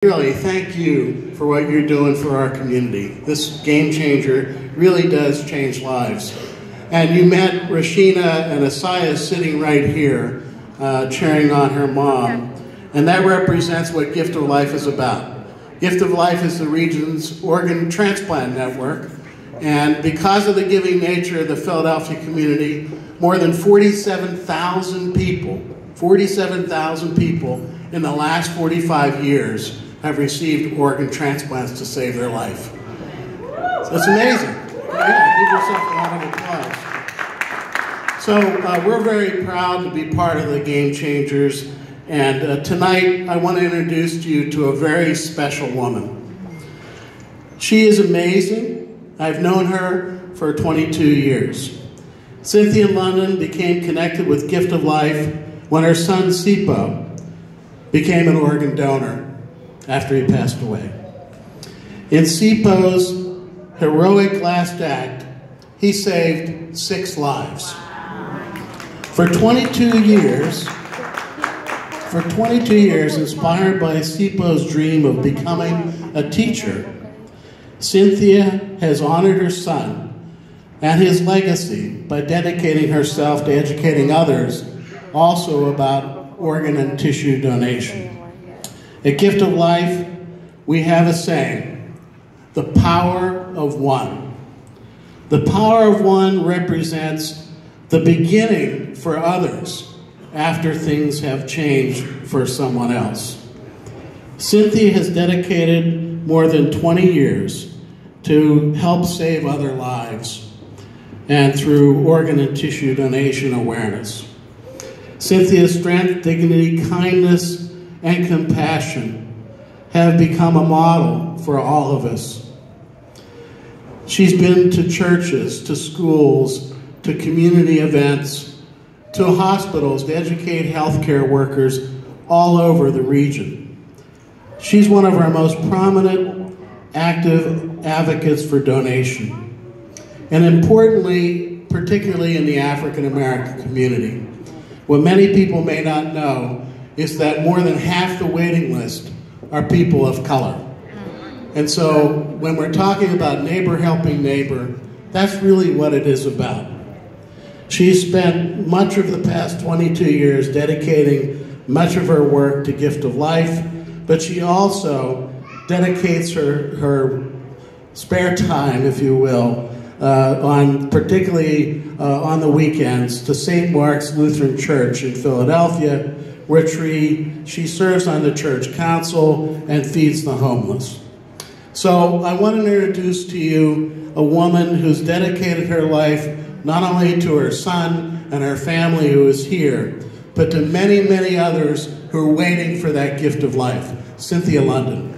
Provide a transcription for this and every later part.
Really, thank you for what you're doing for our community. This game changer really does change lives. And you met Rashina and Asaya sitting right here, cheering on her mom. And that represents what Giftoflife is about. Giftoflife is the region's organ transplant network. And because of the giving nature of the Philadelphia community, more than 47,000 people in the last 45 years have received organ transplants to save their life. So it's amazing. Yeah, give yourself a round of applause. So we're very proud to be part of the Game Changers. And tonight, I want to introduce you to a very special woman. She is amazing. I've known her for 22 years. Cynthia London became connected with Giftoflife when her son, Sipo, became an organ donor after he passed away. In Sipo's heroic last act, he saved 6 lives. For 22 years, inspired by Sipo's dream of becoming a teacher, Cynthia has honored her son and his legacy by dedicating herself to educating others also about organ and tissue donation. At Giftoflife, we have a saying, the power of one. The power of one represents the beginning for others after things have changed for someone else. Cynthia has dedicated more than 20 years to help save other lives and through organ and tissue donation awareness. Cynthia's strength, dignity, kindness, and compassion have become a model for all of us. She's been to churches, to schools, to community events, to hospitals to educate healthcare workers all over the region. She's one of our most prominent, active advocates for donation. And importantly, particularly in the African American community, what many people may not know is that more than half the waiting list are people of color. And so when we're talking about neighbor helping neighbor, that's really what it is about. She's spent much of the past 22 years dedicating much of her work to Giftoflife, but she also dedicates her spare time, if you will, particularly on the weekends to St. Mark's Lutheran Church in Philadelphia, where she serves on the church council and feeds the homeless. So I want to introduce to you a woman who's dedicated her life not only to her son and her family who is here, but to many, many others who are waiting for that gift of life. Cynthia London.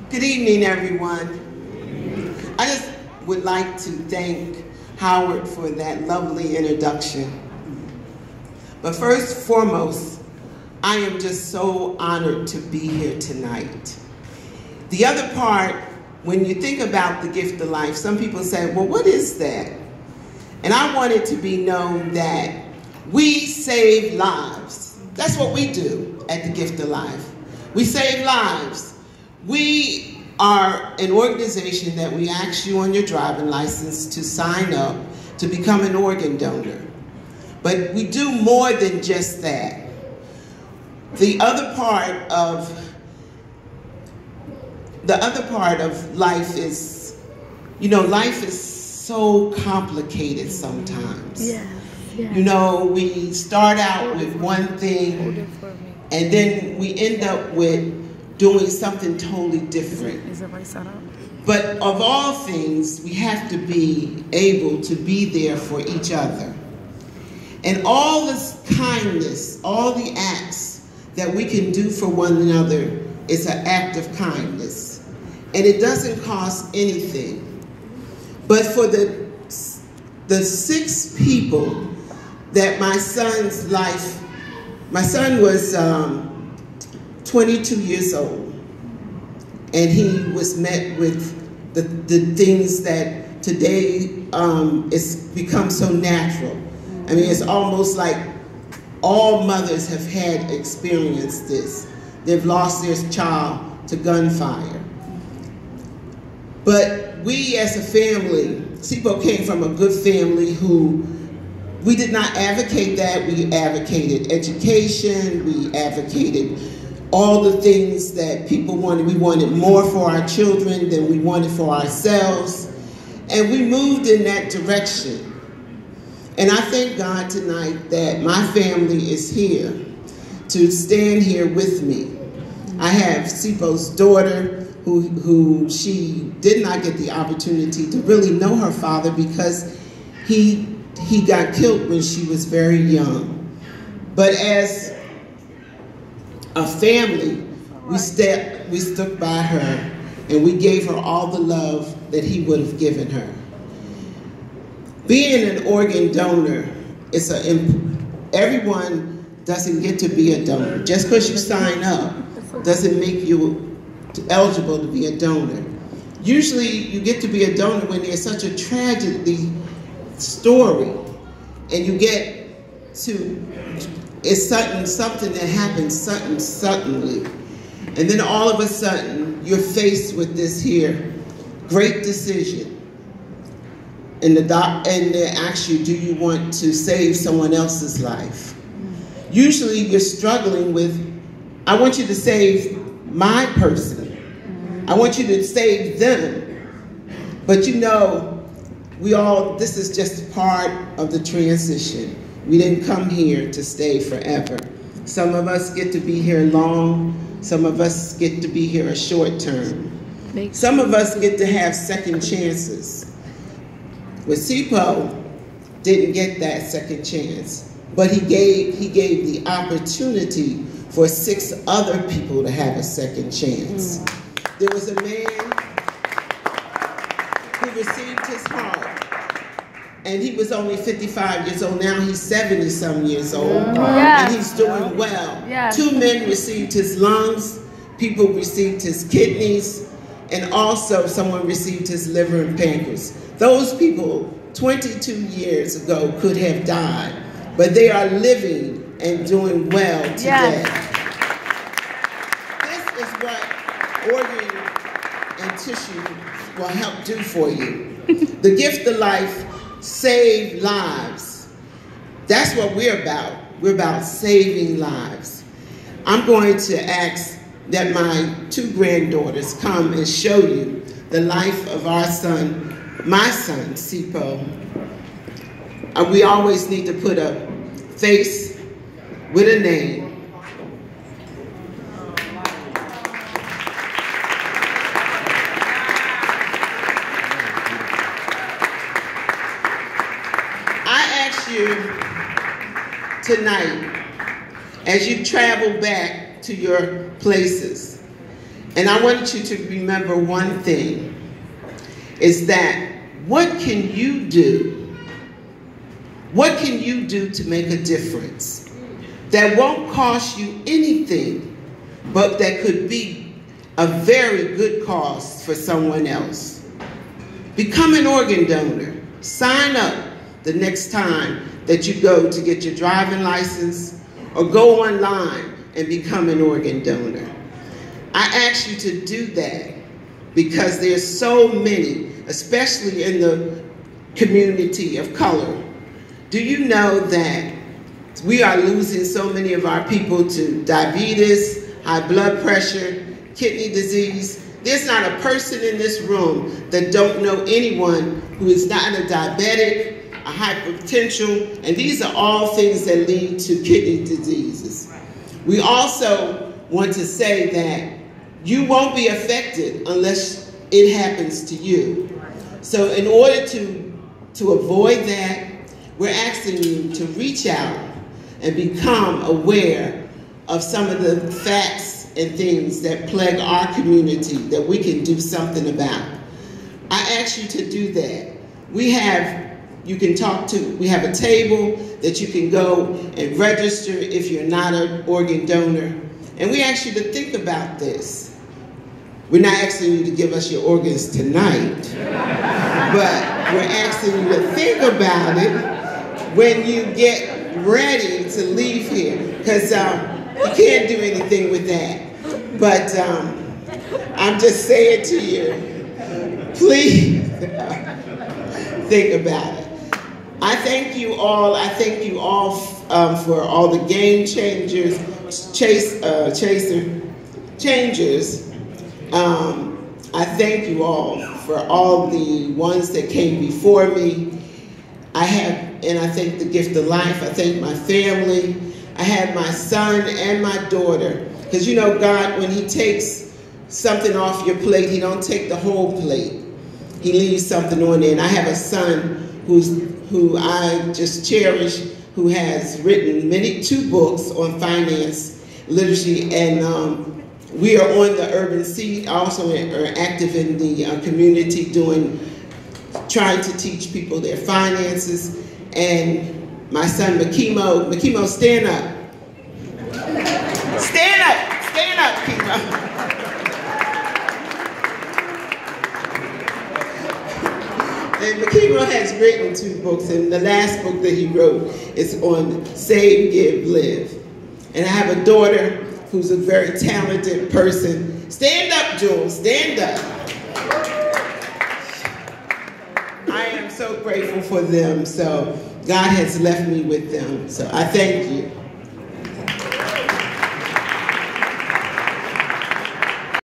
Good evening, everyone. I just would like to thank Howard for that lovely introduction. But first and foremost, I am just so honored to be here tonight. The other part, when you think about the Gift of Life, some people say, well, what is that? And I want it to be known that we save lives. That's what we do at the Gift of Life. We save lives. We are an organization that we ask you on your driving license to sign up to become an organ donor. But we do more than just that. The other part of life is, you know, life is so complicated sometimes. Yeah. You know, we start out with one thing and then we end up with doing something totally different. But of all things, we have to be able to be there for each other. And all this kindness, all the acts that we can do for one another is an act of kindness. And it doesn't cost anything. But for the 6 people that my son's life, my son was 22 years old. and he was met with the things that today it's become so natural. I mean, it's almost like all mothers have had experienced this. They've lost their child to gunfire. But we as a family, Sipo came from a good family who, we did not advocate that. We advocated education, we advocated all the things that people wanted. We wanted more for our children than we wanted for ourselves. And we moved in that direction. And I thank God tonight that my family is here to stand here with me. I have Sipo's daughter who she did not get the opportunity to really know her father because he got killed when she was very young. But as a family, we stuck by her and we gave her all the love that he would have given her. Being an organ donor, everyone doesn't get to be a donor. Just because you sign up doesn't make you eligible to be a donor. Usually you get to be a donor when there's such a tragedy story and you get to, it's something that happens suddenly. And then all of a sudden you're faced with this here great decision. And they ask you, do you want to save someone else's life? Usually you're struggling with, I want you to save my person. I want you to save them. But you know, this is just part of the transition. We didn't come here to stay forever. Some of us get to be here long. Some of us get to be here a short term. Some of us get to have second chances. But Sipo didn't get that second chance, but he gave the opportunity for 6 other people to have a second chance. There was a man who received his heart, and he was only 55 years old. Now he's 70-some years old, and he's doing well. 2 men received his lungs, people received his kidneys, and also someone received his liver and pancreas. Those people 22 years ago could have died, but they are living and doing well today. This is what organ and tissue will help do for you. The gift of life save lives. That's what we're about. We're about saving lives. I'm going to ask that my 2 granddaughters come and show you the life of our son, my son, Sipo. We always need to put a face with a name. I ask you tonight, as you travel back to your places, and I want you to remember one thing, is that what can you do? What can you do to make a difference that won't cost you anything, but that could be a very good cause for someone else? Become an organ donor. Sign up the next time that you go to get your driving license, or go online and become an organ donor. I ask you to do that because there's so many, especially in the community of color. Do you know that we are losing so many of our people to diabetes, high blood pressure, kidney disease? There's not a person in this room that don't know anyone who is not a diabetic, a hypertension, and these are all things that lead to kidney diseases. We also want to say that you won't be affected unless it happens to you. So in order to avoid that, we're asking you to reach out and become aware of some of the facts and things that plague our community that we can do something about. I ask you to do that. We have a table that you can go and register if you're not an organ donor. And we ask you to think about this. We're not asking you to give us your organs tonight, but we're asking you to think about it when you get ready to leave here, because you can't do anything with that. But I'm just saying to you, please think about it. I thank you all. I thank you all for all the game changers, changers. I thank you all for all the ones that came before me. And I thank the Gift of Life. I thank my family. I have my son and my daughter. Because you know, God, when he takes something off your plate, he don't take the whole plate. He leaves something on there. And I have a son who I just cherish, who has written 2 books on finance, literacy, and we are on the urban scene, also are active in the community trying to teach people their finances. And my son, Makimo, stand up. Stand up, Kimo. And Makimo has written 2 books, and the last book that he wrote is on Save, Give, Live. And I have a daughter who's a very talented person. Stand up, Jules, stand up. I am so grateful for them, so God has left me with them, so I thank you.